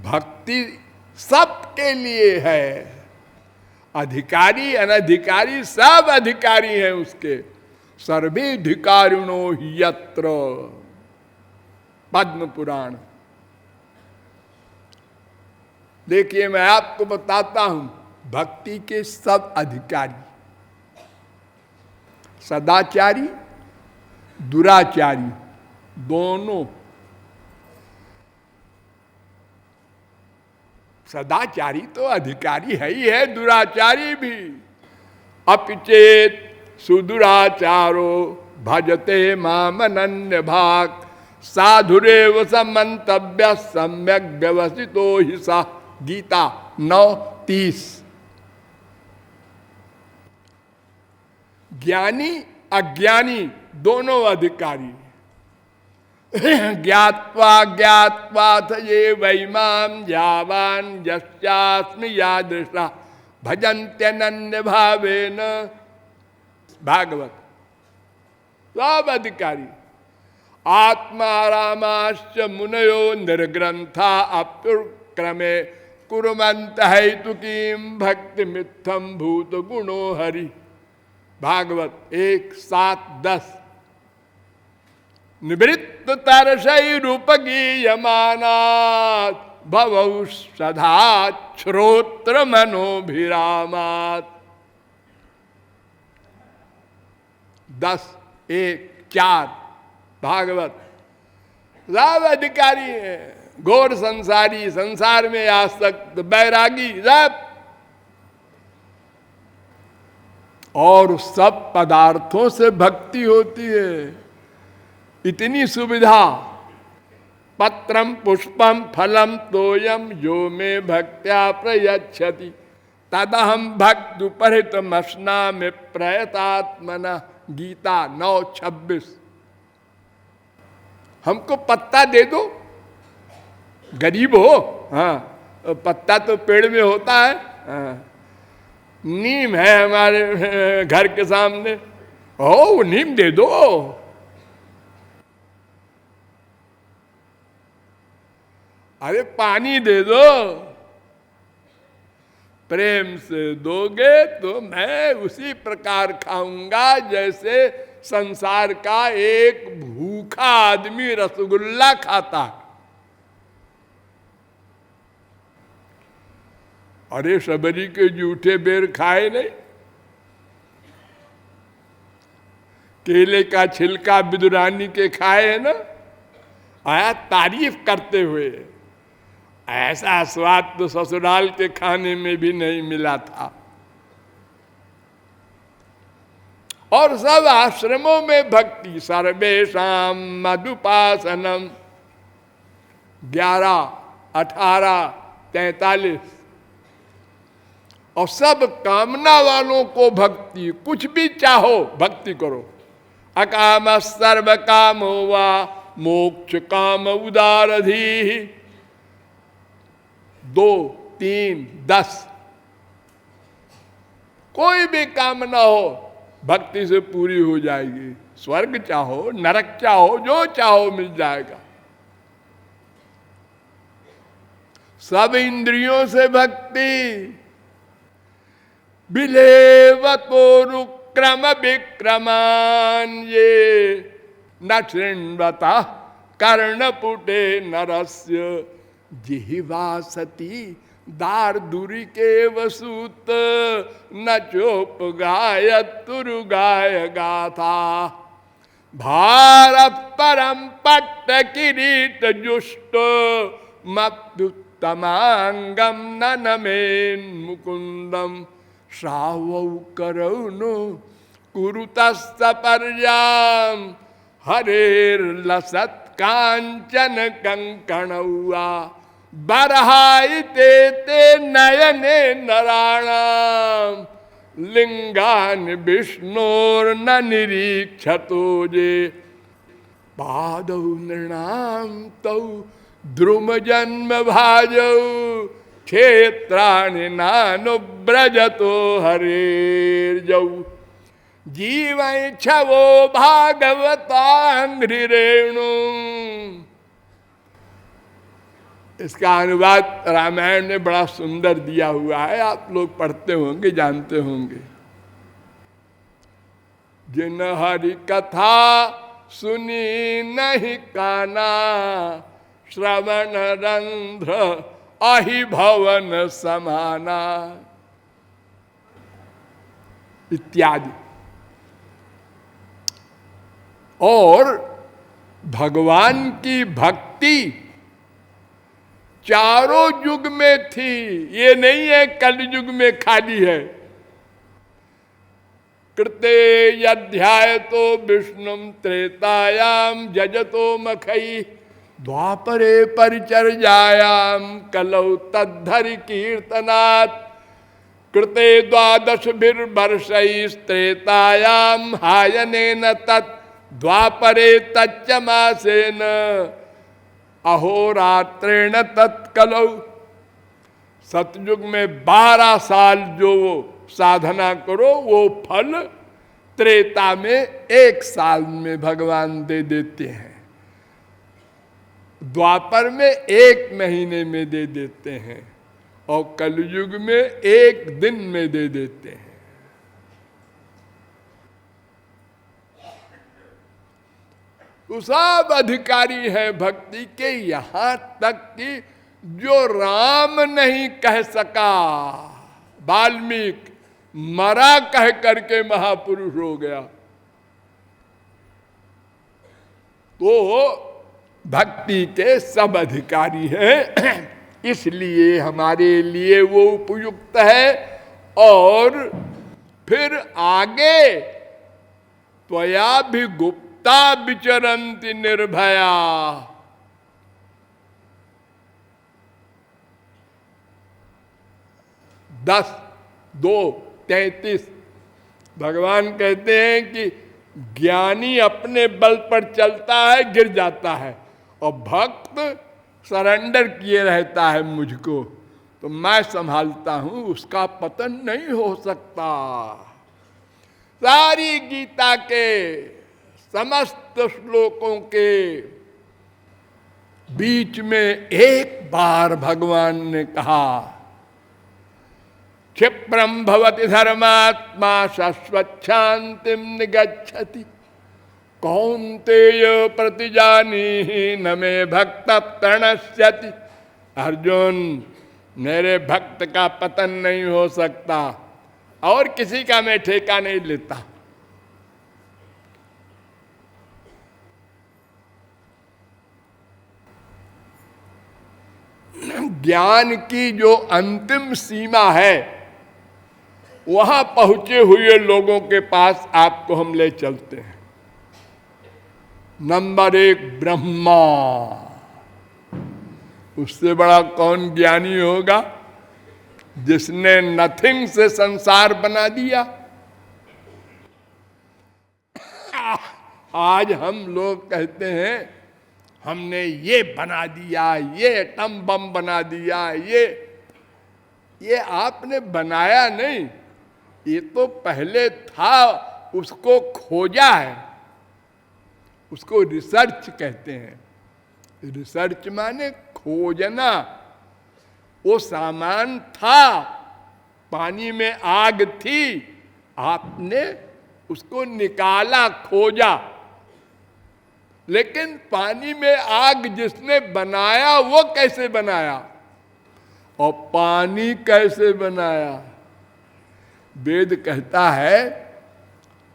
भक्ति सबके लिए है, अधिकारी अनधिकारी सब अधिकारी हैं उसके। सर्वे अधिकारिणो हि यत्र, पद्म पुराण। देखिए मैं आपको बताता हूं, भक्ति के सब अधिकारी, सदाचारी दुराचारी दोनों। सदाचारी तो अधिकारी है ही है, दुराचारी भी। अपिचेत सुदुराचारो भजते माम अनन्य भाग, साधुरेव समन्तव्य सम्यक व्यवसितो हि सा। गीता 9:30। ज्ञानी अज्ञानी दोनों अधिकारी। ज्ञात्वा ज्ञात्वा ये वैमाम यावान यस्यास्मि यादृशा भजन्त्यनन्य भावेन। भागवत। सब अधिकारी। आत्मा रामाश्च मुनयो निर्ग्रंथा अप्युक्रमे कुर्वन्त हेतुकीं भक्ति मित्थम भूत गुणो हरि। भागवत 1:7-10। निवृत्त तरसैरूपगीयमानात् भवौ सदा श्रोत्र मनोभिरामात्। 10:1-4 भागवत। सब अधिकारी हैं, घोर संसारी, संसार में आसक्त, बैरागी सब। और सब पदार्थों से भक्ति होती है। इतनी सुविधा। पत्रम पुष्पम फलम तोयम यो में भक्त्या प्रयच्छति तदहम भक्त उपहृत मसना में प्रयतात्मना। गीता 9:26। हमको पत्ता दे दो, गरीब हो, हाँ पत्ता तो पेड़ में होता है। हाँ। नीम है हमारे घर के सामने, ओ नीम दे दो। अरे पानी दे दो, प्रेम से दोगे तो मैं उसी प्रकार खाऊंगा जैसे संसार का एक भूखा आदमी रसगुल्ला खाता। अरे शबरी के जूठे बेर खाए नहीं, केले का छिलका बिदुरानी के खाए है ना, आया तारीफ करते हुए। ऐसा स्वाद तो ससुराल के खाने में भी नहीं मिला था। और सब आश्रमों में भक्ति। सर्वेषाम मधुपासनम 11, 18, 43। और सब कामना वालों को भक्ति, कुछ भी चाहो भक्ति करो। अकाम सर्व कामो वा मोक्ष काम उदारधी। 2, 3, 10। कोई भी कामना हो भक्ति से पूरी हो जाएगी। स्वर्ग चाहो, नरक चाहो, जो चाहो मिल जाएगा। सब इंद्रियों से भक्ति। विलेवतो रुक्रम विक्रमान ये न शृण्वता कर्णपुटे नरस्य जिह्वा सती दारदुरी के वसूत न चोप गायतुरु गाय गाथा। भारत परम पट्ट किरीट जुष्ट मप्युत्तमांगम ननमेन मुकुंदम श्रावौ करौनो कुरुतस्त पर्याम हरेर्लसत् कांचन कंकणौआ बरहाइते ते नयने नराणाम लिंगान विष्णोर्न निरीक्षतो जे पादौ नृणाम तौ द्रुम जन्म भाजौ क्षेत्राणि नानुव्रजतो हरेर्जौ जीवं छवो भागवतांघ्रिरेणु। इसका अनुवाद रामायण ने बड़ा सुंदर दिया हुआ है, आप लोग पढ़ते होंगे, जानते होंगे। जिन हरि कथा सुनी नहीं काना, श्रवण रंध्र अहि भवन समाना, इत्यादि। और भगवान की भक्ति चारों युग में थी, ये नहीं है कलयुग में खाली है। कृते अध्याय तो विष्णुम त्रेतायाम जजतो मखई, द्वापरे परिचर्यायाम कलौ तद्धरि कीर्तनात्, कृते द्वादश वर्षैस्त्रेतायाम हायनेन तत्, द्वापरे तच्च मासेन अहोरात्रेण तत्कलौ। सतयुग में 12 साल जो साधना करो वो फल त्रेता में 1 साल में भगवान दे देते हैं, द्वापर में 1 महीने में दे देते हैं, और कलयुग में 1 दिन में दे देते हैं। तो सब अधिकारी है भक्ति के, यहां तक कि जो राम नहीं कह सका, वाल्मीकि मरा कह करके महापुरुष हो गया। तो भक्ति के सब अधिकारी हैं, इसलिए हमारे लिए वो उपयुक्त है। और फिर आगे त्वया भी गुप्ता विचरन्ति निर्भया, 10:2:33 भगवान कहते हैं कि ज्ञानी अपने बल पर चलता है, गिर जाता है, और भक्त सरेंडर किए रहता है मुझको, तो मैं संभालता हूं, उसका पतन नहीं हो सकता। सारी गीता के समस्त श्लोकों के बीच में एक बार भगवान ने कहा, क्षिप्रम भवति धर्मात्मा शाश्वच्छांतिम निगच्छति, कौन्तेय प्रतिजानीहि न मे भक्त प्रणश्यति। अर्जुन, मेरे भक्त का पतन नहीं हो सकता, और किसी का मैं ठेका नहीं लेता। ज्ञान की जो अंतिम सीमा है, वहां पहुंचे हुए लोगों के पास आपको हम ले चलते हैं। नंबर 1 ब्रह्मा, उससे बड़ा कौन ज्ञानी होगा, जिसने नथिंग से संसार बना दिया। आज हम लोग कहते हैं हमने ये बना दिया, ये एटम बम बना दिया, ये आपने बनाया नहीं, ये तो पहले था, उसको खोजा है, उसको रिसर्च कहते हैं। रिसर्च माने खोजना। वो सामान था, पानी में आग थी, आपने उसको निकाला, खोजा, लेकिन पानी में आग जिसने बनाया वो कैसे बनाया, और पानी कैसे बनाया। वेद कहता है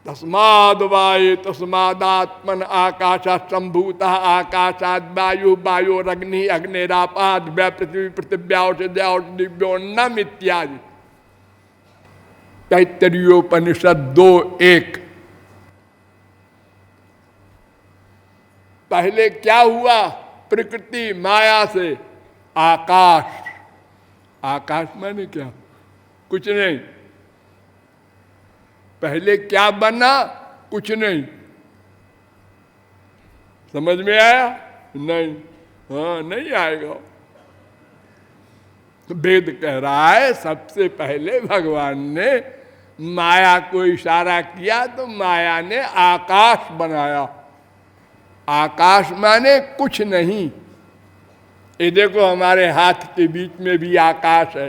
तस्माद वायु तस्मादात्मन आकाशात् संभूतः आकाशात् वायु वायोरग्नि अग्निरापाद व्य पृथ्वी पृथिव्या औषधिव्योन्नम इत्यादि। तैत्तरीयोपनिषद 2:1। पहले क्या हुआ, प्रकृति माया से आकाश। आकाश माने क्या, कुछ नहीं। पहले क्या बना, कुछ नहीं। समझ में आया? नहीं, हाँ नहीं आएगा। वेद कह रहा है सबसे पहले भगवान ने माया को इशारा किया तो माया ने आकाश बनाया। आकाश माने कुछ नहीं, ये देखो हमारे हाथ के बीच में भी आकाश है।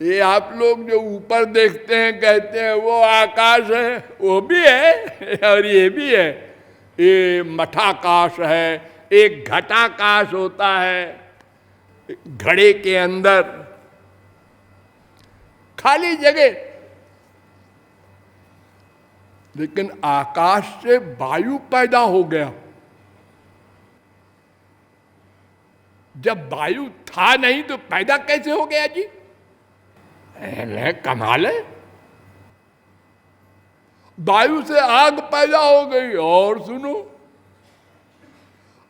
ये आप लोग जो ऊपर देखते हैं कहते हैं वो आकाश है, वो भी है और ये भी है। ये मठाकाश है, एक घटाकाश होता है घड़े के अंदर, खाली जगह। लेकिन आकाश से वायु पैदा हो गया। जब वायु था नहीं तो पैदा कैसे हो गया जी? कमाल है। वायु से आग पैदा हो गई, और सुनो,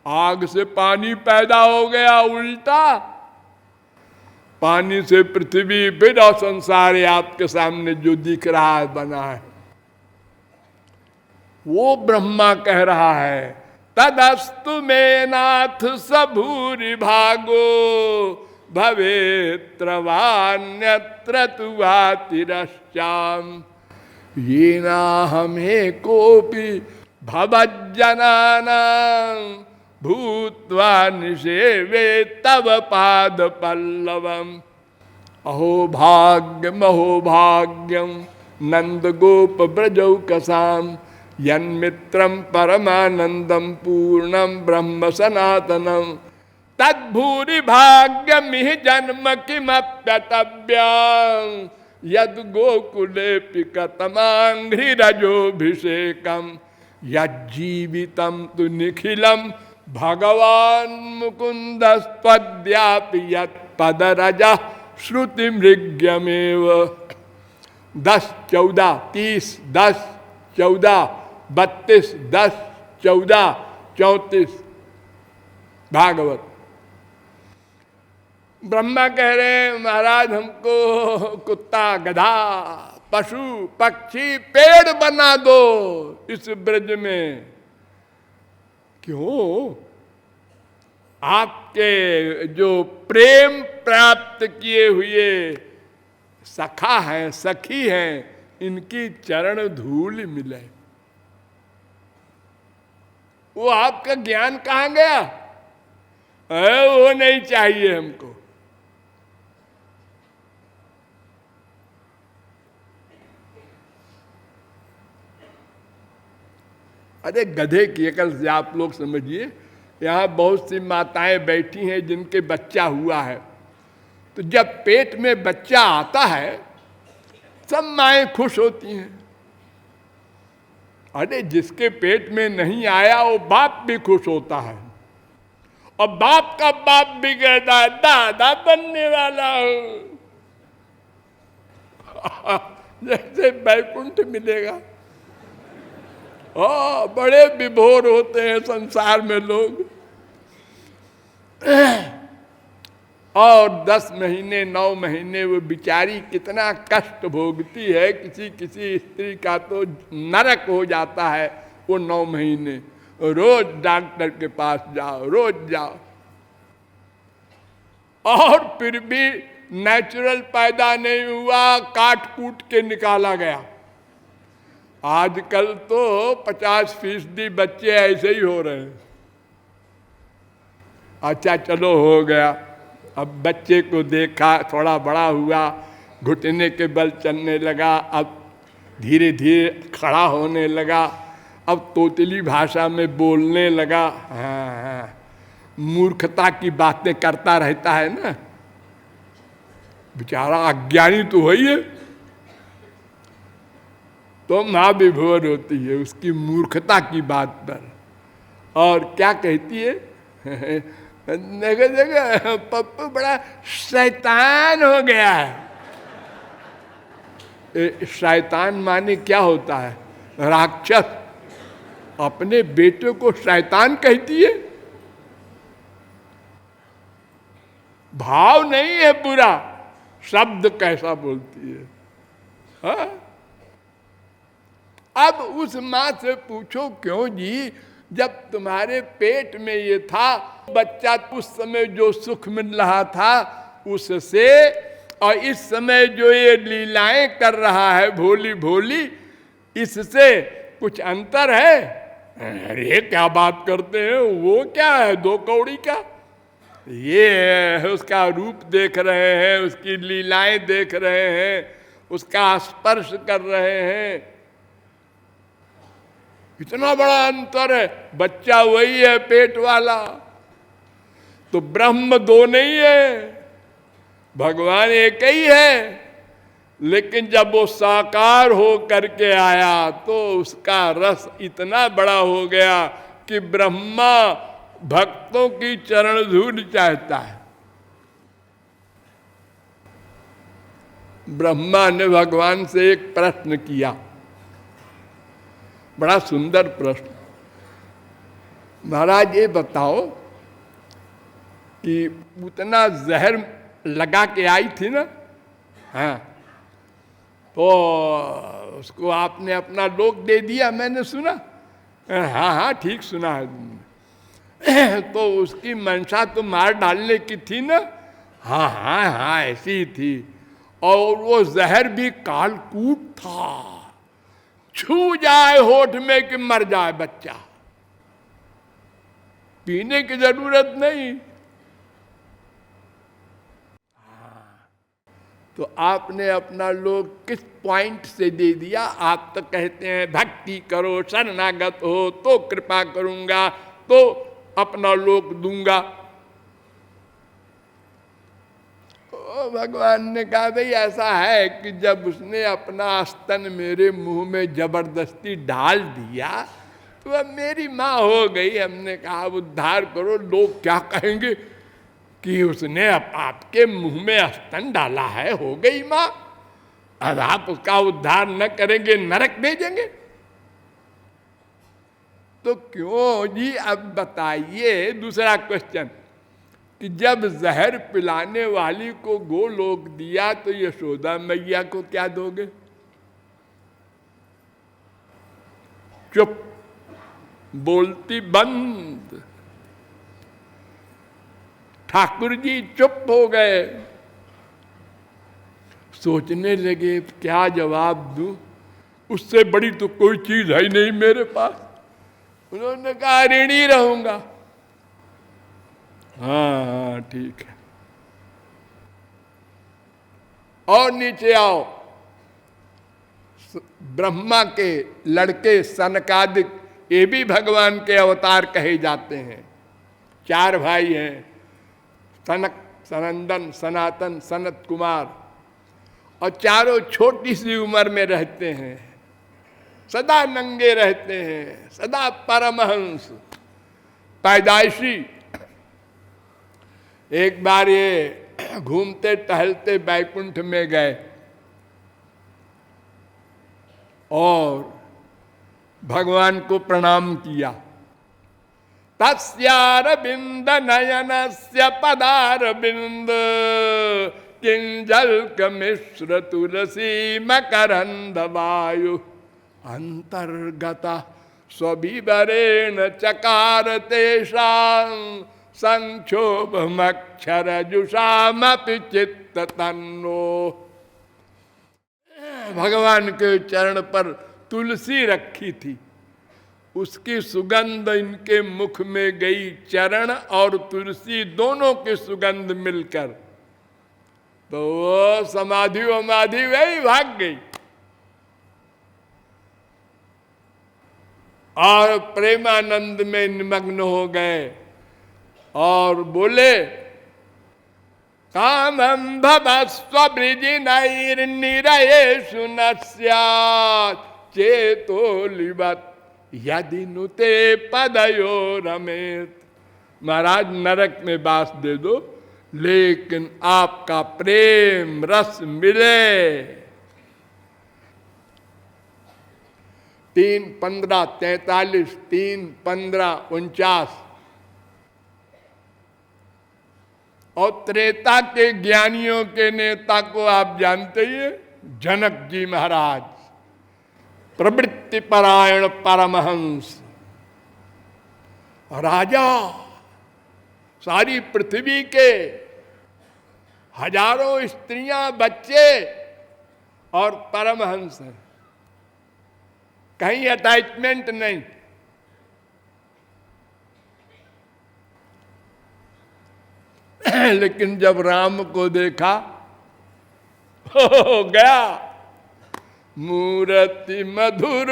आग से पानी पैदा हो गया, उल्टा पानी से पृथ्वी, फिर और संसार आपके सामने जो दिख रहा है बना है। वो ब्रह्मा कह रहा है तदस्तु में नाथ सबूरि भागो भवेत्र वान्यत्र तुवातिरश्चाम ये ना हमें कोपि भवज्जनानां भूत्वा निषेवे तव पाद पल्लवम अहो भाग्यम नंद गोप ब्रजौकसाम यन्मित्रम परमानंदम पूर्णम ब्रह्म सनातनम तद्भूरि भाग्यमिह जन्म किमप्यतव्यं यद गोकुले पिकतमांघ्रिरजोभिषेकम यज्जीवितम तु निखिलम भगवान मुकुंदस्त्वद्यापि यत्पदरजः श्रुति मृग्यमेव। 10, 14, 30, 10, 14, 32, 10, 14, 34 भागवत। ब्रह्मा कह रहे हैं महाराज हमको कुत्ता, गधा, पशु, पक्षी, पेड़ बना दो इस ब्रज में। क्यों? आपके जो प्रेम प्राप्त किए हुए सखा हैं, सखी हैं, इनकी चरण धूल मिले। वो आपका ज्ञान कहां गया? वो नहीं चाहिए हमको। अरे गधे की अकल से आप लोग समझिए, यहाँ बहुत सी माताएं बैठी हैं जिनके बच्चा हुआ है, तो जब पेट में बच्चा आता है सब माएं खुश होती हैं। अरे जिसके पेट में नहीं आया वो बाप भी खुश होता है, और बाप का बाप भी कहता है दादा बनने वाला हूं। जैसे बैकुंठ मिलेगा। बड़े विभोर होते हैं संसार में लोग। और 10 महीने 9 महीने वो बिचारी कितना कष्ट भोगती है। किसी किसी स्त्री का तो नरक हो जाता है वो 9 महीने। रोज डॉक्टर के पास जाओ, रोज जाओ, और फिर भी नेचुरल पैदा नहीं हुआ, काट कूट के निकाला गया। आजकल तो 50% बच्चे ऐसे ही हो रहे हैं। अच्छा चलो हो गया, अब बच्चे को देखा, थोड़ा बड़ा हुआ, घुटने के बल चलने लगा, अब धीरे धीरे खड़ा होने लगा, अब तोतली भाषा में बोलने लगा। हाँ, मूर्खता की बातें करता रहता है ना, बेचारा अज्ञानी तो है ही है। तो माँ विभोर होती है उसकी मूर्खता की बात पर, और क्या कहती है? देखो देखो पप्पू बड़ा शैतान हो गया है। शैतान माने क्या होता है? राक्षस। अपने बेटे को शैतान कहती है। भाव नहीं है बुरा, शब्द कैसा बोलती है। हाँ? अब उस माँ से पूछो क्यों जी, जब तुम्हारे पेट में ये था बच्चा, उस समय जो सुख मिल रहा था उससे और इस समय जो ये लीलाएं कर रहा है भोली भोली, इससे कुछ अंतर है? अरे क्या बात करते हैं, वो क्या है 2 कौड़ी का? ये उसका रूप देख रहे हैं, उसकी लीलाएं देख रहे हैं, उसका स्पर्श कर रहे हैं। इतना बड़ा अंतर है। बच्चा वही है पेट वाला, तो ब्रह्म दो नहीं है, भगवान एक ही है। लेकिन जब वो साकार हो करके आया तो उसका रस इतना बड़ा हो गया कि ब्रह्मा भक्तों की चरण धूल चाहता है। ब्रह्मा ने भगवान से एक प्रश्न किया, बड़ा सुंदर प्रश्न। महाराज ये बताओ कि उतना जहर लगा के आई थी ना, हाँ, तो उसको आपने अपना लोक दे दिया, मैंने सुना। हाँ हाँ ठीक सुना है तुमने। तो उसकी मंशा तो मार डालने की थी ना? हाँ हाँ हाँ ऐसी ही थी। और वो जहर भी कालकूट था, छू जाए होठ में कि मर जाए बच्चा, पीने की जरूरत नहीं। तो आपने अपना लोक किस पॉइंट से दे दिया? आप तो कहते हैं भक्ति करो, शरणागत हो तो कृपा करूंगा, तो अपना लोक दूंगा। भगवान ने कहा भाई ऐसा है कि जब उसने अपना स्तन मेरे मुंह में जबरदस्ती डाल दिया तो अब मेरी माँ हो गई। हमने कहा उद्धार करो, लोग क्या कहेंगे कि उसने आपके मुंह में स्तन डाला है, हो गई माँ। अब आप उसका उद्धार न करेंगे, नरक भेजेंगे। तो क्यों जी? अब बताइए दूसरा क्वेश्चन कि जब जहर पिलाने वाली को गोलोक दिया तो यशोदा मैया को क्या दोगे? चुप, बोलती बंद। ठाकुर जी चुप हो गए, सोचने लगे क्या जवाब दूं, उससे बड़ी तो कोई चीज है ही नहीं मेरे पास। उन्होंने कहा ऋणी रहूंगा। हाँ हाँ ठीक है, और नीचे आओ। ब्रह्मा के लड़के सनकादिक, ये भी भगवान के अवतार कहे जाते हैं। 4 भाई हैं, सनक, सनंदन, सनातन, सनत कुमार, और चारों छोटी सी उम्र में रहते हैं, सदा नंगे रहते हैं, सदा परमहंस, पैदाइशी। एक बार ये घूमते टहलते बैकुंठ में गए और भगवान को प्रणाम किया। तस्यारविंद नयनस्य पदारविंद किंजल्क मिश्र तुलसी मकरंद वायु अंतर्गता स्वविवरेण चकार तेषां संक्षोभमक्षर जुषामपि चित्त तन्नो। भगवान के चरण पर तुलसी रखी थी, उसकी सुगंध इनके मुख में गई। चरण और तुलसी दोनों की सुगंध मिलकर तो वो समाधि वमाधि वही भाग गई और प्रेमानंद में निमग्न हो गए और बोले कामं भवस्व बृजिनैर्निरयेषु न स्यात् चेतो लिवत् यदि नुते पदयो रमेत। महाराज नरक में बास दे दो, लेकिन आपका प्रेम रस मिले। 3:15-43, 3:15-49। और त्रेता के ज्ञानियों के नेता को आप जानते ही हैं, जनक जी महाराज, प्रवृत्ति परायण परमहंस राजा, सारी पृथ्वी के हजारों स्त्रियां बच्चे और परमहंस हैं, कहीं अटैचमेंट नहीं। लेकिन जब राम को देखा हो गया। मूर्ति मधुर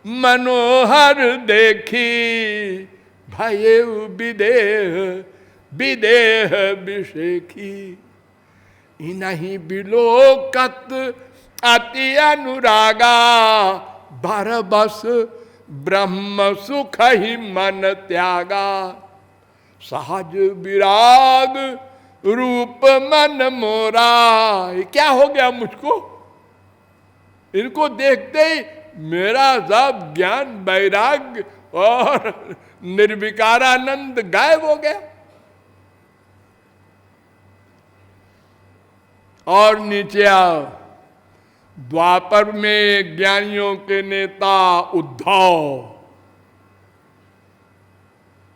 मनोहर देखी, भये विदेह विदेह विषेखी। इनहि बिलोकत अति अनुरागा, बरबस ब्रह्म सुख ही मन त्यागा। सहज विराग रूप मन मोरा। क्या हो गया मुझको? इनको देखते ही मेरा सब ज्ञान वैराग्य और निर्विकारानंद गायब हो गया। और नीचे आओ, द्वापर में ज्ञानियों के नेता उद्धव,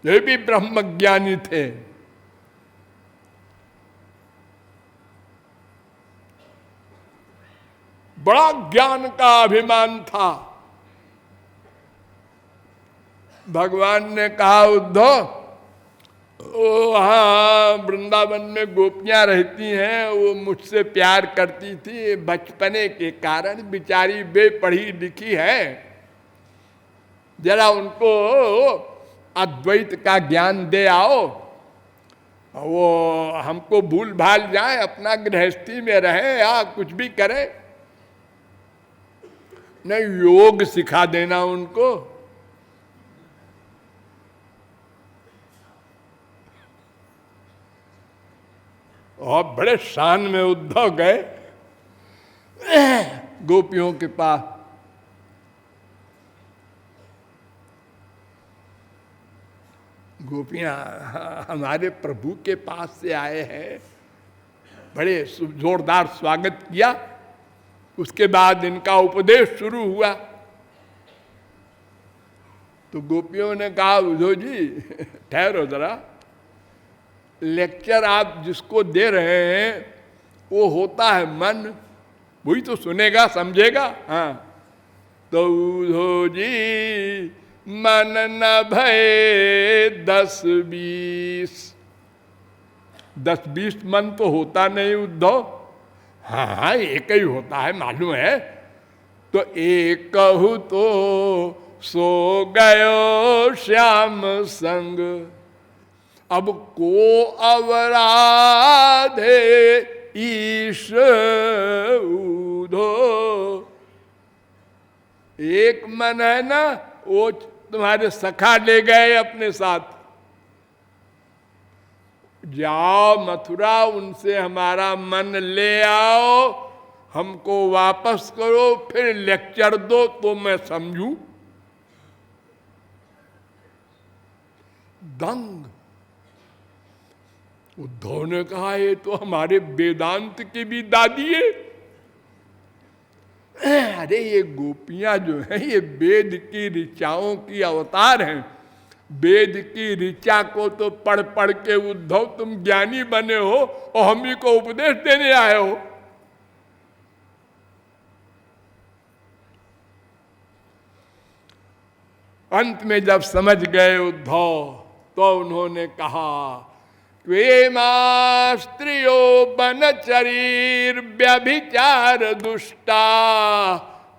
ये भी ब्रह्मज्ञानी थे। बड़ा ज्ञान का अभिमान था। भगवान ने कहा उद्धव, वहाँ वृंदावन में गोपियां रहती हैं, वो मुझसे प्यार करती थी, बचपने के कारण बिचारी बेपढ़ी लिखी है, जरा उनको अद्वैत का ज्ञान दे आओ, वो हमको भूल भाल जाए, अपना गृहस्थी में रहे या कुछ भी करे, नहीं योग सिखा देना उनको। और बड़े शान में उद्धव गए गोपियों के पास। गोपियां हमारे प्रभु के पास से आए हैं, बड़े जोरदार स्वागत किया। उसके बाद इनका उपदेश शुरू हुआ। तो गोपियों ने कहा उद्धव जी ठहरो जरा, लेक्चर आप जिसको दे रहे हैं वो होता है मन, वही तो सुनेगा समझेगा। हाँ, तो उद्धव जी मन न भय 10-20 मन तो होता नहीं उद्धव। हाँ एक ही होता है मालूम है। तो एक कहूँ तो सो गयो श्याम संग, अब को अवराधे ईश उधो। एक मन है ना, वो तुम्हारे सखा ले गए अपने साथ, जाओ मथुरा उनसे हमारा मन ले आओ, हमको वापस करो, फिर लेक्चर दो तो मैं समझूं। दंग। उद्धव ने कहा ये तो हमारे वेदांत की भी दादी है। अरे ये गोपियां जो हैं ये वेद की ऋचाओं की अवतार हैं। वेद की ऋचा को तो पढ़ पढ़ के उद्धव तुम ज्ञानी बने हो और हम ही को उपदेश देने आए हो। अंत में जब समझ गए उद्धव तो उन्होंने कहा त्वेमा स्त्रियो बनचरीर व्यभिचार दुष्टा,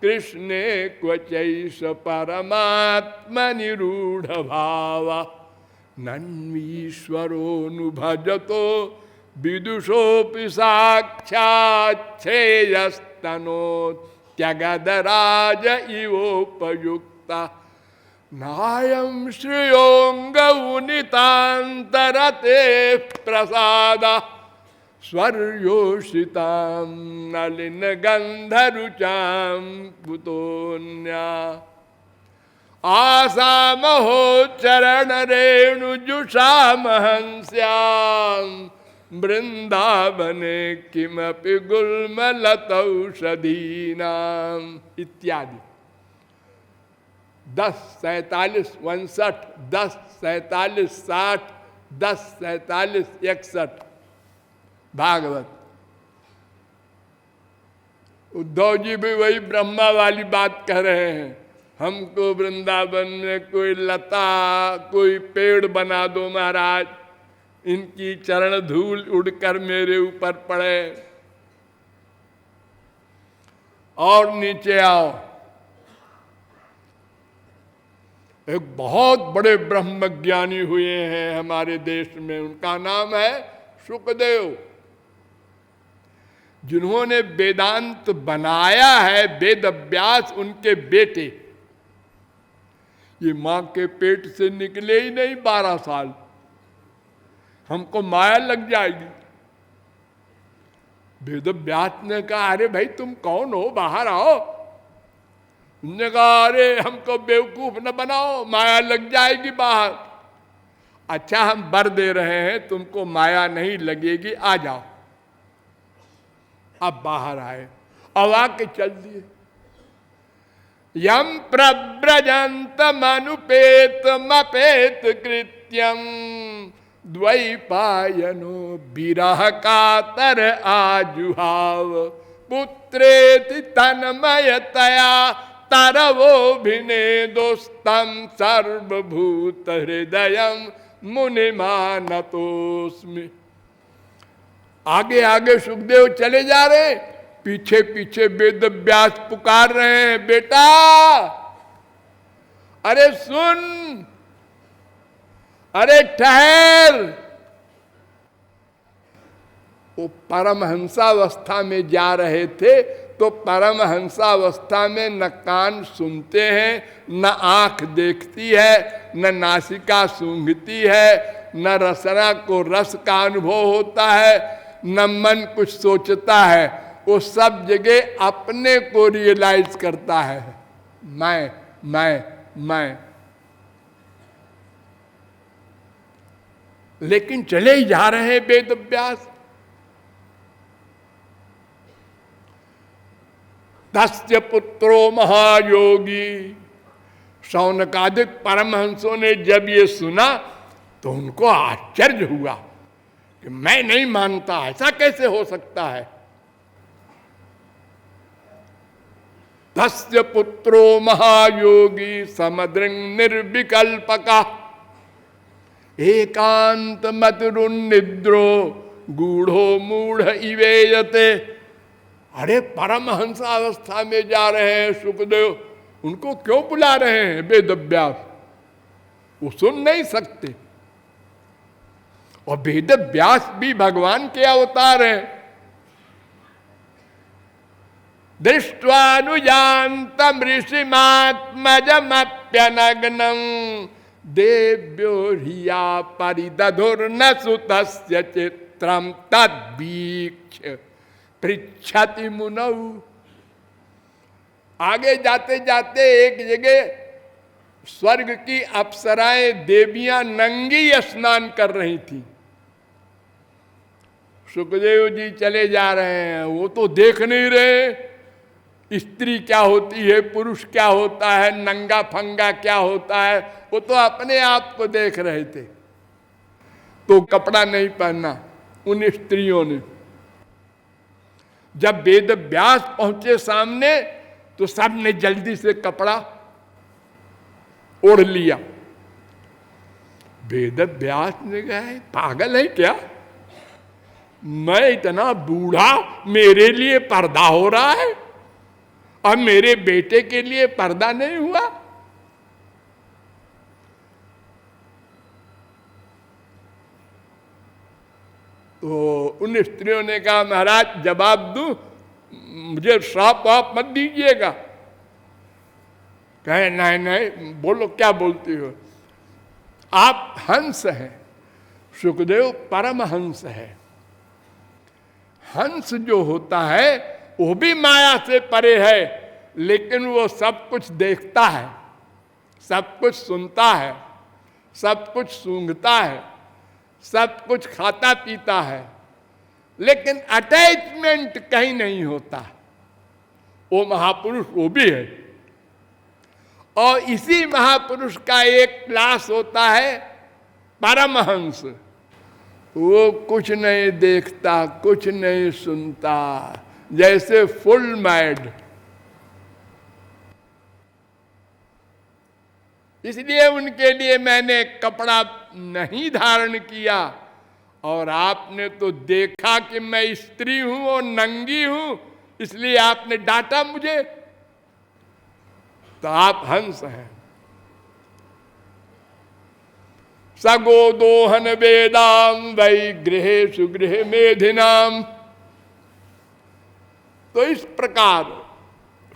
कृष्णे क्वचैष परमात्मा निरूढ़ भावा, नन्वीश्वरोऽनुभजतो विदुषोऽपि साक्षाच्छ्रेयस्तनो त्यगदराज इवोपयुक्ता, नायं श्रेयोऽङ्गौनितान्तरते प्रसादा, स्वर्योषितां नलिनगन्धरुचां कुतोऽन्या, आसामहो चरणरेणुजुषामहंस्यां, वृन्दावने किमपि गुल्मलतौषधीनाम् इत्यादि। 10, 47, 59, 10, 47, 60, 10, 47, 61 भागवत। उद्धव जी भी वही ब्रह्मा वाली बात कह रहे हैं, हमको वृंदावन में कोई लता कोई पेड़ बना दो महाराज, इनकी चरण धूल उड़कर मेरे ऊपर पड़े। और नीचे आओ, एक बहुत बड़े ब्रह्मज्ञानी हुए हैं हमारे देश में, उनका नाम है शुकदेव, जिन्होंने वेदांत बनाया है। वेद व्यास उनके बेटे, ये मां के पेट से निकले ही नहीं 12 साल, हमको माया लग जाएगी। वेद व्यास ने कहा, अरे भाई तुम कौन हो, बाहर आओ। उन्होंने कहा, अरे हमको बेवकूफ न बनाओ, माया लग जाएगी बाहर। अच्छा हम वर दे रहे हैं, तुमको माया नहीं लगेगी, आ जाओ। अब बाहर आए, अब आके चल दिए। यम प्रव्रजंत मनुपेत मपेत कृत्यम द्वैपायनो विरह कातर आजुहाव पुत्रेति तन्मयतया तरवोभिने दोस्तम सर्वभूत हृदयम मुनिमानतोस्मि। आगे आगे सुखदेव चले जा रहे, पीछे पीछे वेद व्यास पुकार रहे हैं, बेटा अरे सुन, अरे ठहर। वो परमहंसावस्था में जा रहे थे, तो परमहंसावस्था में न कान सुनते हैं, न आंख देखती है, न नासिका सूंघती है, न रसना को रस का अनुभव होता है, न मन कुछ सोचता है। वो सब जगह अपने को रियलाइज करता है, मैं। लेकिन चले ही जा रहे हैं वेद व्यास। तस्य पुत्रो महायोगी, शौनकादिक परमहंसों ने जब ये सुना तो उनको आश्चर्य हुआ कि मैं नहीं मानता, ऐसा कैसे हो सकता है। तस्य पुत्रो महायोगी समदृंग निर्विकल्पका एकांत मतरुन्निद्रो गूढ़ो मूढ़ इवेयते। अरे परमहंस अवस्था में जा रहे हैं सुखदेव, उनको क्यों बुला रहे हैं वेद व्यास, वो सुन नहीं सकते। और वेद व्यास भी भगवान के अवतार हैं। दृष्ट्वानुजान्तम ऋषिमात्मजमप्यनग्नं देव्यो ह्रिया परिदधुर्न सुतस्य चित्रं तद्वीक्ष्य पृच्छति मुनौ। आगे जाते जाते एक जगह स्वर्ग की अप्सराएं देवियां नंगी स्नान कर रही थी। सुखदेव जी चले जा रहे हैं, वो तो देख नहीं रहे स्त्री क्या होती है, पुरुष क्या होता है, नंगा फंगा क्या होता है, वो तो अपने आप को देख रहे थे। तो कपड़ा नहीं पहनना उन स्त्रियों ने। जब वेद व्यास पहुंचे सामने तो सब ने जल्दी से कपड़ा ओढ़ लिया। वेद व्यास ने कहा, पागल है क्या, मैं इतना बूढ़ा, मेरे लिए पर्दा हो रहा है और मेरे बेटे के लिए पर्दा नहीं हुआ। तो उन स्त्रियों ने कहा, महाराज जवाब दूं, मुझे श्राप वाप मत दीजिएगा। कहे नहीं नहीं, बोलो क्या बोलती हो, आप हंस हैं। सुखदेव परम हंस है। हंस जो होता है वो भी माया से परे है, लेकिन वो सब कुछ देखता है, सब कुछ सुनता है, सब कुछ सूंघता है, सब कुछ खाता पीता है, लेकिन अटैचमेंट कहीं नहीं होता। वो महापुरुष वो भी है। और इसी महापुरुष का एक क्लास होता है परमहंस। वो कुछ नहीं देखता, कुछ नहीं सुनता, जैसे फुल मैड। इसलिए उनके लिए मैंने कपड़ा नहीं धारण किया, और आपने तो देखा कि मैं स्त्री हूं और नंगी हूं, इसलिए आपने डांटा मुझे, तो आप हंस हैं। सगो दोहन वेदाम वै गृहेषु गृह मेधिनाम। तो इस प्रकार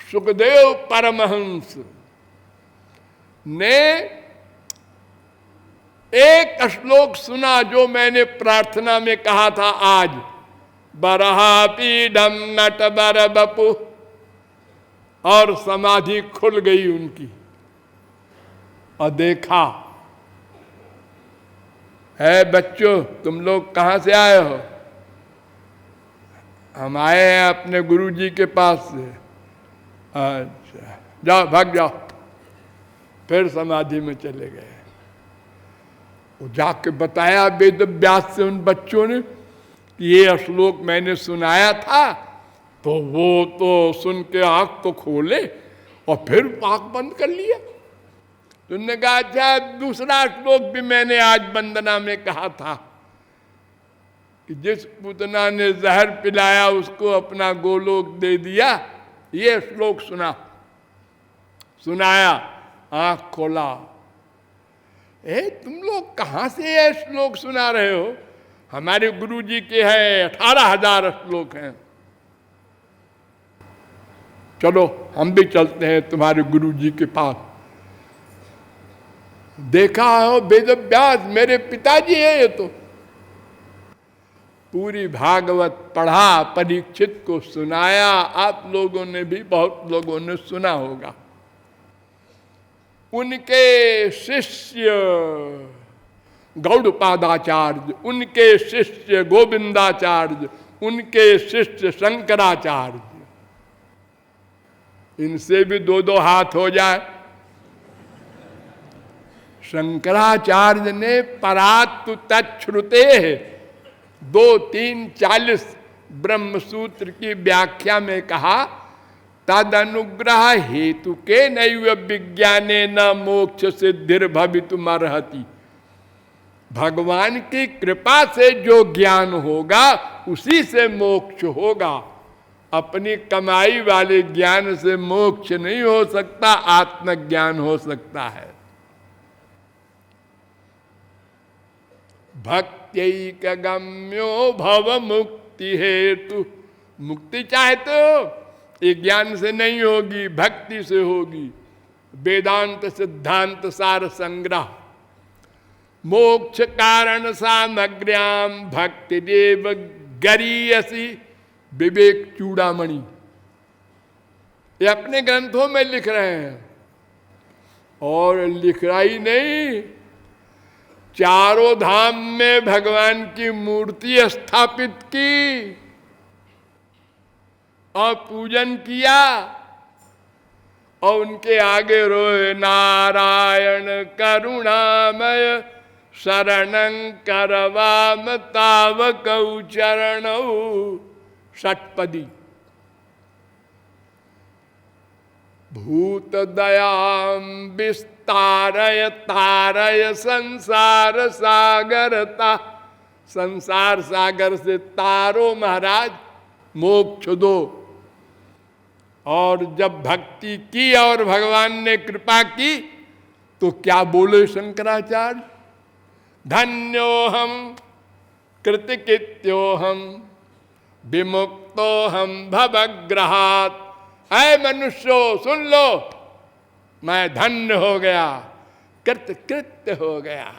सुखदेव परमहंस ने एक श्लोक सुना जो मैंने प्रार्थना में कहा था आज, बरहा पीडम नट बर बपु, और समाधि खुल गई उनकी। और देखा है बच्चों, तुम लोग कहां से आए हो? हम आए हैं अपने गुरुजी के पास से। अच्छा, जाओ भाग जाओ। फिर समाधि में चले गए। वो जाके बताया वेद व्यास से उन बच्चों ने कि ये श्लोक मैंने सुनाया था, तो वो तो सुन के आंख तो खोले और फिर आंख बंद कर लिया। तुमने कहा अच्छा, दूसरा श्लोक भी मैंने आज वंदना में कहा था कि जिस पूतना ने जहर पिलाया उसको अपना गोलोक दे दिया। ये श्लोक सुनाया, आंख खोला। तुम लोग कहां से ये श्लोक सुना रहे हो? हमारे गुरुजी के हैं 18,000 श्लोक हैं। चलो हम भी चलते हैं तुम्हारे गुरुजी के पास। देखा हो वेद व्यास मेरे पिताजी है ये तो। पूरी भागवत पढ़ा, परीक्षित को सुनाया। आप लोगों ने भी, बहुत लोगों ने सुना होगा। उनके शिष्य गौड़पादाचार्य, उनके शिष्य गोविंदाचार्य, उनके शिष्य शंकराचार्य, इनसे भी 2-2 हाथ हो जाए। शंकराचार्य ने परात्तु तच्छ्रुते 2-3-40 ब्रह्मसूत्र की व्याख्या में कहा, तद अनुग्रह हेतु के नैव विज्ञाने न मोक्ष सिद्धिर भवितुमर्हति। भगवान की कृपा से जो ज्ञान होगा उसी से मोक्ष होगा। अपनी कमाई वाले ज्ञान से मोक्ष नहीं हो सकता, आत्मज्ञान हो सकता है। भक्त्यैक गम्यो भव मुक्ति हेतु। मुक्ति चाहते हो? ये ज्ञान से नहीं होगी, भक्ति से होगी। वेदांत सिद्धांत सार संग्रह। मोक्ष कारण सामग्र्याम भक्ति देव गरीयसी, विवेक चूड़ामणि। ये अपने ग्रंथों में लिख रहे हैं। और लिख रहा ही नहीं, चारों धाम में भगवान की मूर्ति स्थापित की और पूजन किया, और उनके आगे रोए नारायण करुणामय शरणं करवाम तावकौ चरणौ। षट्पदी। भूत दयाम विस्तारय तारय संसार सागरता। संसार सागर से तारो महाराज, मोक्ष दो। और जब भक्ति की और भगवान ने कृपा की तो क्या बोले शंकराचार्य? धन्योहम कृतकृत्योहम विमुक्तोहम भवग्रहात्। ऐ मनुष्यो सुन लो, मैं धन्य हो गया, कृतकृत्य हो गया,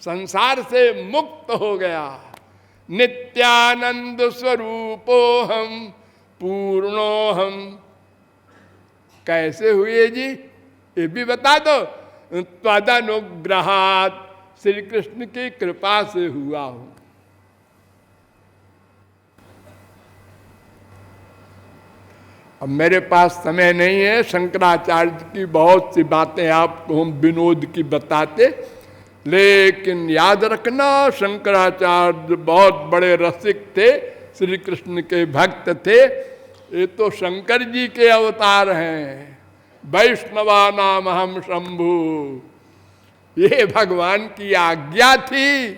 संसार से मुक्त हो गया। नित्यानंद स्वरूपोहम पूर्णोहम। कैसे हुए जी? ये भी बता दो। त्वदनुग्रहात्, श्री कृष्ण की कृपा से हुआ हूं। अब मेरे पास समय नहीं है, शंकराचार्य की बहुत सी बातें आपको हम विनोद की बताते, लेकिन याद रखना शंकराचार्य बहुत बड़े रसिक थे, श्री कृष्ण के भक्त थे। ये तो शंकर जी के अवतार हैं। वैष्णवा नाम हम शंभु, ये भगवान की आज्ञा थी।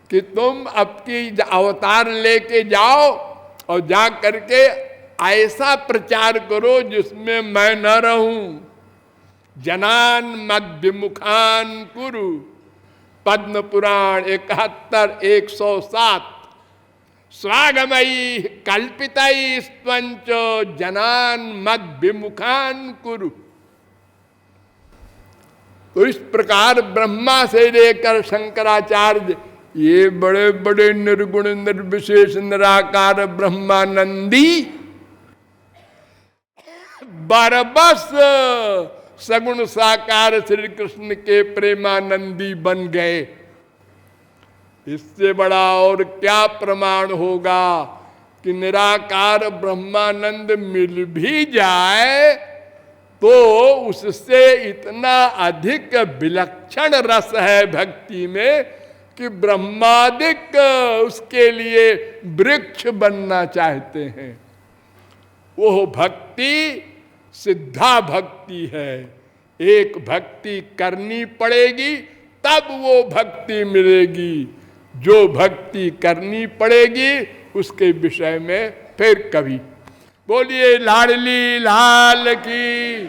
कि तुम आपकी अवतार लेके जाओ और जा करके ऐसा प्रचार करो जिसमें मैं न रहूं। जनान मद विमुखान कुरु, पद्म पुराण 71-107। स्वागमयी कल्पितई स्वंच जनान मद विमुखान कुरु। तो इस प्रकार ब्रह्मा से लेकर शंकराचार्य ये बड़े बड़े निर्गुण निर्विशेष निराकार ब्रह्मानंदी बरबस सगुण साकार श्री कृष्ण के प्रेमानंदी बन गए। इससे बड़ा और क्या प्रमाण होगा कि निराकार ब्रह्मानंद मिल भी जाए तो उससे इतना अधिक विलक्षण रस है भक्ति में कि ब्रह्मादिक उसके लिए वृक्ष बनना चाहते हैं। वो भक्ति सिद्धा भक्ति है। एक भक्ति करनी पड़ेगी तब वो भक्ति मिलेगी। जो भक्ति करनी पड़ेगी उसके विषय में फिर कभी। बोलिए लाडली लाल की।